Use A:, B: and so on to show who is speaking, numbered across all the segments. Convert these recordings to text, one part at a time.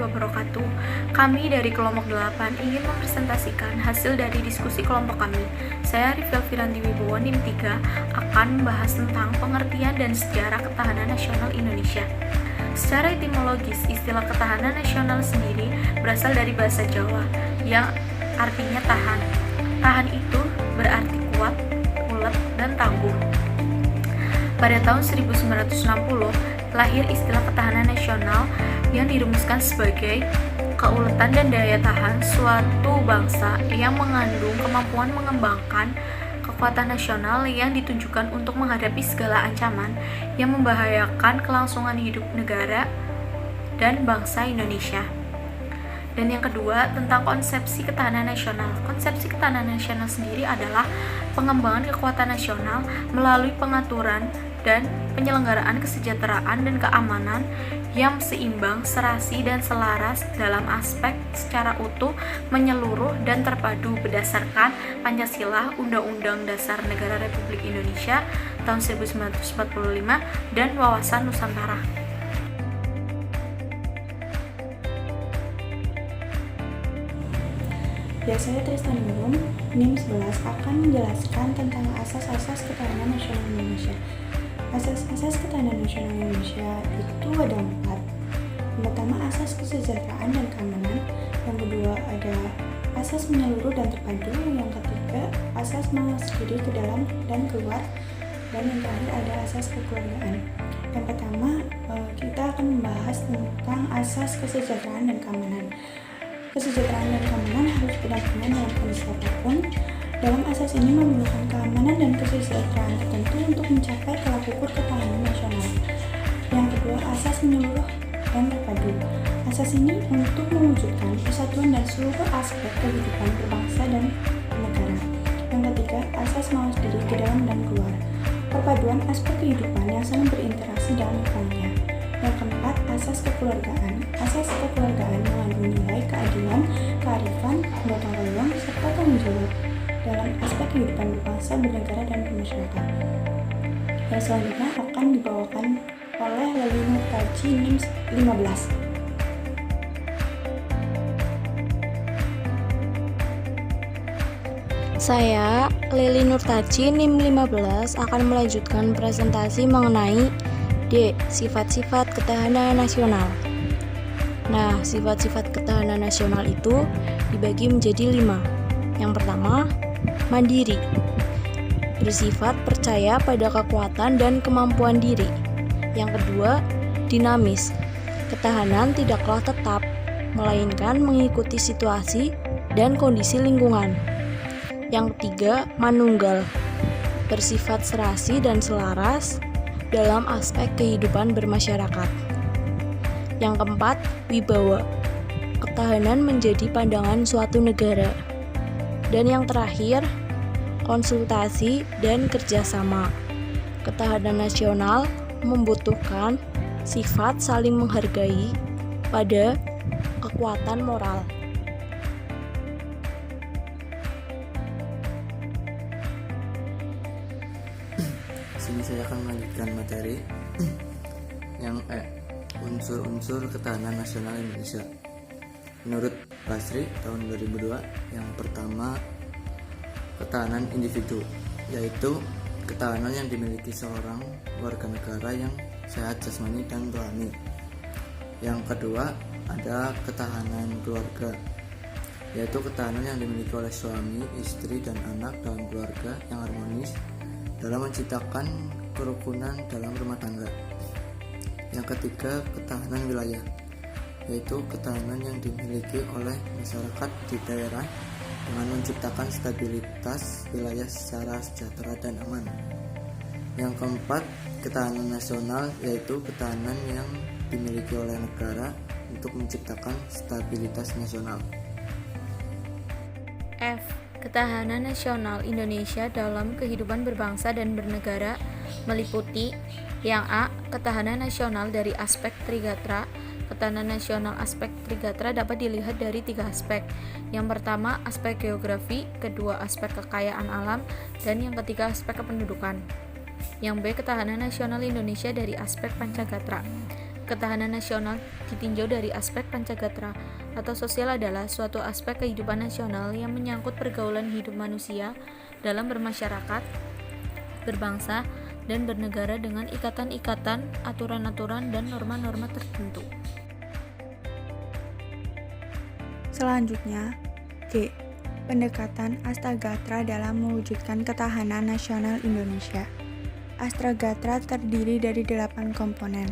A: wabarakatuh. Kami dari kelompok 8 ingin mempresentasikan hasil dari diskusi kelompok kami. Saya Rifel Firanti Wibowo NIM 3 akan membahas tentang pengertian dan sejarah ketahanan nasional Indonesia. Secara etimologis, istilah ketahanan nasional sendiri berasal dari bahasa Jawa yang artinya tahan. Tahan itu berarti kuat, ulet, dan tangguh. Pada tahun 1960, lahir istilah ketahanan nasional yang dirumuskan sebagai keuletan dan daya tahan suatu bangsa yang mengandung kemampuan mengembangkan kekuatan nasional yang ditunjukkan untuk menghadapi segala ancaman yang membahayakan kelangsungan hidup negara dan bangsa Indonesia. Dan yang kedua, tentang konsepsi ketahanan nasional. Konsepsi ketahanan nasional sendiri adalah pengembangan kekuatan nasional melalui pengaturan dan penyelenggaraan kesejahteraan dan keamanan yang seimbang, serasi, dan selaras dalam aspek secara utuh, menyeluruh, dan terpadu berdasarkan Pancasila, Undang-Undang Dasar Negara Republik Indonesia tahun 1945, dan Wawasan Nusantara.
B: Ya, saya Tristan Ningrum, NIM 11 akan menjelaskan tentang asas-asas ketahanan nasional Indonesia. Asas-asas ketahanan nasional Indonesia itu ada 4. Yang pertama, asas kesejahteraan dan keamanan. Yang kedua, ada asas menyeluruh dan terpadu. Yang ketiga, asas mengalir diri ke dalam dan keluar. Dan yang terakhir ada asas kekeluargaan. Yang pertama, kita akan membahas tentang asas kesejahteraan dan keamanan. Kesejahteraan dan keamanan harus berdampingan dalam kondisi apapun. Dalam asas ini memerlukan keamanan dan kesejahteraan tertentu untuk mencapai tolak ukur ketahanan nasional. Yang kedua, asas menyeluruh dan terpadu. Asas ini untuk mewujudkan persatuan dan seluruh aspek kehidupan berbangsa dan bernegara. Yang ketiga, asas mawas diri ke dalam dan keluar. Perpaduan aspek kehidupan yang saling berinteraksi dalam lingkungannya. Yang keempat, asas kekeluargaan. Asas kekeluargaan mengandung nilai keadilan, kearifan, gotong royong, serta tanggung jawab dalam aspek kehidupan berbangsa, bernegara, dan bermasyarakat. Yang selanjutnya akan dibawakan oleh Leli Nurtaji NIM 15.
C: Saya, Leli Nurtaji NIM 15 akan melanjutkan presentasi mengenai D. Sifat-sifat ketahanan nasional. Nah, sifat-sifat ketahanan nasional itu dibagi menjadi 5. Yang pertama, mandiri, bersifat percaya pada kekuatan dan kemampuan diri. Yang kedua, dinamis, ketahanan tidaklah tetap, melainkan mengikuti situasi dan kondisi lingkungan. Yang ketiga, manunggal, bersifat serasi dan selaras dalam aspek kehidupan bermasyarakat. Yang keempat, wibawa, ketahanan menjadi pandangan suatu negara. Dan yang terakhir, konsultasi dan kerjasama. Ketahanan nasional membutuhkan sifat saling menghargai pada kekuatan moral.
D: Sini saya akan melanjutkan materi yang unsur-unsur ketahanan nasional Indonesia. Menurut Basri tahun 2002, yang pertama ketahanan individu, yaitu ketahanan yang dimiliki seorang warga negara yang sehat jasmani dan rohani. Yang kedua ada ketahanan keluarga, yaitu ketahanan yang dimiliki oleh suami, istri, dan anak dalam keluarga yang harmonis dalam menciptakan kerukunan dalam rumah tangga. Yang ketiga, ketahanan wilayah, yaitu ketahanan yang dimiliki oleh masyarakat di daerah dengan menciptakan stabilitas wilayah secara sejahtera dan aman. Yang keempat, ketahanan nasional, yaitu ketahanan yang dimiliki oleh negara untuk menciptakan stabilitas nasional.
A: F. Ketahanan nasional Indonesia dalam kehidupan berbangsa dan bernegara meliputi yang A. Ketahanan nasional dari aspek trigatra. Ketahanan nasional aspek trigatra dapat dilihat dari 3 aspek. Yang pertama, aspek geografi, kedua, aspek kekayaan alam, dan yang ketiga, aspek kependudukan. Yang B. Ketahanan nasional Indonesia dari aspek pancagatra. Ketahanan nasional ditinjau dari aspek pancagatra atau sosial adalah suatu aspek kehidupan nasional yang menyangkut pergaulan hidup manusia dalam bermasyarakat, berbangsa, dan bernegara dengan ikatan-ikatan, aturan-aturan, dan norma-norma tertentu.
B: Selanjutnya, G. Pendekatan Astragatra dalam mewujudkan ketahanan nasional Indonesia. Astragatra terdiri dari 8 komponen.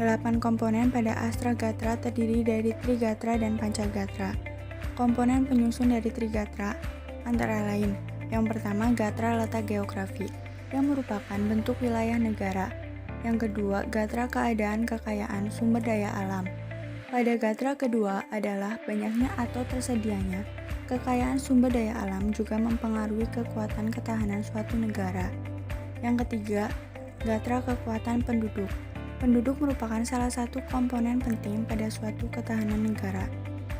B: 8 komponen pada Astragatra terdiri dari Trigatra dan Pancagatra. Komponen penyusun dari Trigatra antara lain: yang pertama, gatra letak geografi, yang merupakan bentuk wilayah negara. Yang kedua, gatra keadaan kekayaan sumber daya alam. Pada gatra kedua adalah banyaknya atau tersedianya kekayaan sumber daya alam juga mempengaruhi kekuatan ketahanan suatu negara. Yang ketiga, gatra kekuatan penduduk. Penduduk merupakan salah satu komponen penting pada suatu ketahanan negara.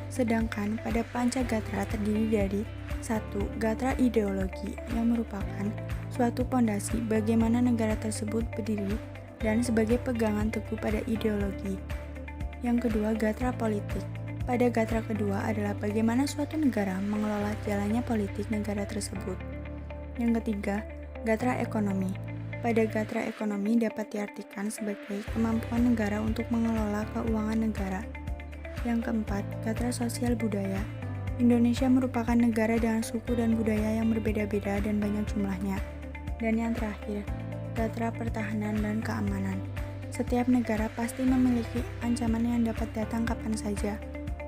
B: Sedangkan pada Pancagatra terdiri dari 1. Gatra ideologi, yang merupakan suatu pondasi bagaimana negara tersebut berdiri dan sebagai pegangan teguh pada ideologi. Yang kedua, gatra politik. Pada gatra kedua adalah bagaimana suatu negara mengelola jalannya politik negara tersebut. Yang ketiga, gatra ekonomi. Pada gatra ekonomi dapat diartikan sebagai kemampuan negara untuk mengelola keuangan negara. Yang keempat, gatra sosial budaya. Indonesia merupakan negara dengan suku dan budaya yang berbeda-beda dan banyak jumlahnya. Dan yang terakhir, gatra pertahanan dan keamanan. Setiap negara pasti memiliki ancaman yang dapat datang kapan saja.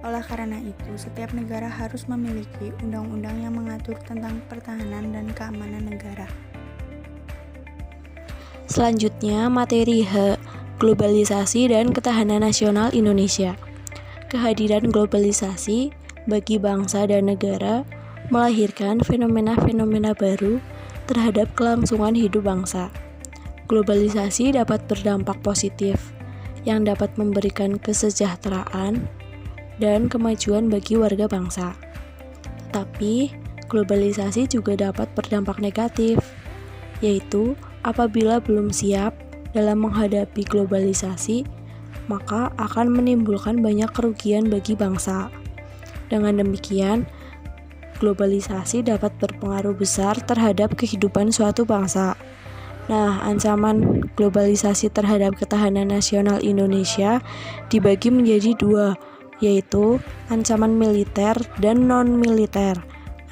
B: Oleh karena itu, setiap negara harus memiliki undang-undang yang mengatur tentang pertahanan dan keamanan negara.
C: Selanjutnya, materi H, globalisasi dan ketahanan nasional Indonesia. Kehadiran globalisasi bagi bangsa dan negara melahirkan fenomena-fenomena baru terhadap kelangsungan hidup bangsa. Globalisasi dapat berdampak positif yang dapat memberikan kesejahteraan dan kemajuan bagi warga bangsa. Tetapi, globalisasi juga dapat berdampak negatif, yaitu apabila belum siap dalam menghadapi globalisasi, maka akan menimbulkan banyak kerugian bagi bangsa. Dengan demikian, globalisasi dapat berpengaruh besar terhadap kehidupan suatu bangsa. Nah, ancaman globalisasi terhadap ketahanan nasional Indonesia dibagi menjadi 2, yaitu ancaman militer dan non-militer.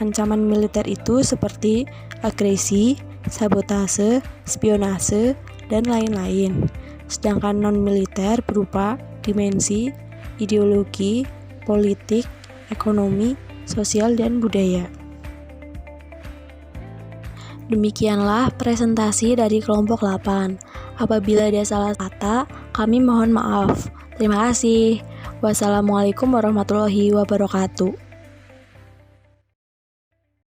C: Ancaman militer itu seperti agresi, sabotase, spionase, dan lain-lain. Sedangkan non-militer berupa dimensi, ideologi, politik, ekonomi, sosial, dan budaya. Demikianlah presentasi dari kelompok 8. Apabila ada salah kata, kami mohon maaf. Terima kasih. Wassalamualaikum warahmatullahi wabarakatuh.